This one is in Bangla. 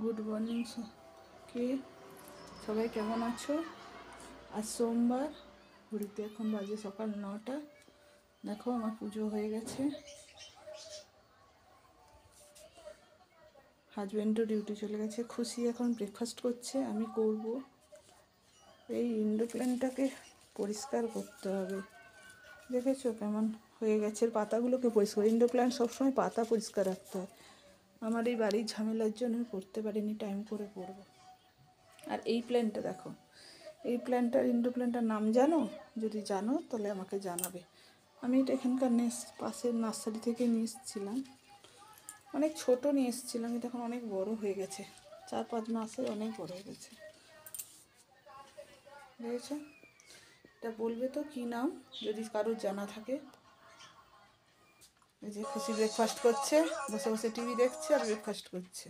গুড মর্নিং কি সবাই কেমন আছো? আজ সোমবার, ঘড়িতে এখন বাজে সকাল 9টা। দেখো আমার পুজো হয়ে গেছে, হাজব্যান্ডও ডিউটি চলে গেছে। খুশি এখন ব্রেকফাস্ট করছে, আমি করব। এই ইনডোর প্ল্যান্টটাকে পরিষ্কার করতে হবে। দেখেছো কেমন হয়ে গেছে, পাতাগুলোকে পরিষ্কার। ইনডোর প্ল্যান্ট সবসময় পাতা পরিষ্কার রাখতে হয়। আমার এই বাড়ির ঝামেলার জন্য আমি করতে পারিনি, টাইম করে করবো। আর এই প্ল্যান্টটা দেখো, এই প্ল্যান্টটার ইনডোর প্ল্যান্টটার নাম জানো? যদি জানো তাহলে আমাকে জানাবে। আমি এটা এখানকার পাশের নার্সারি থেকে নিয়ে এসেছিলাম, অনেক ছোট নিয়ে এসেছিলাম। এটা এখন অনেক বড় হয়ে গেছে, 4-5 মাসে অনেক বড় হয়ে গেছে। বুঝেছো? এটা বলবে তো কি নাম, যদি কারোর জানা থাকে। এই যে খুশি ব্রেকফাস্ট করছে, বসে বসে টিভি দেখছে আর ব্রেকফাস্ট করছে।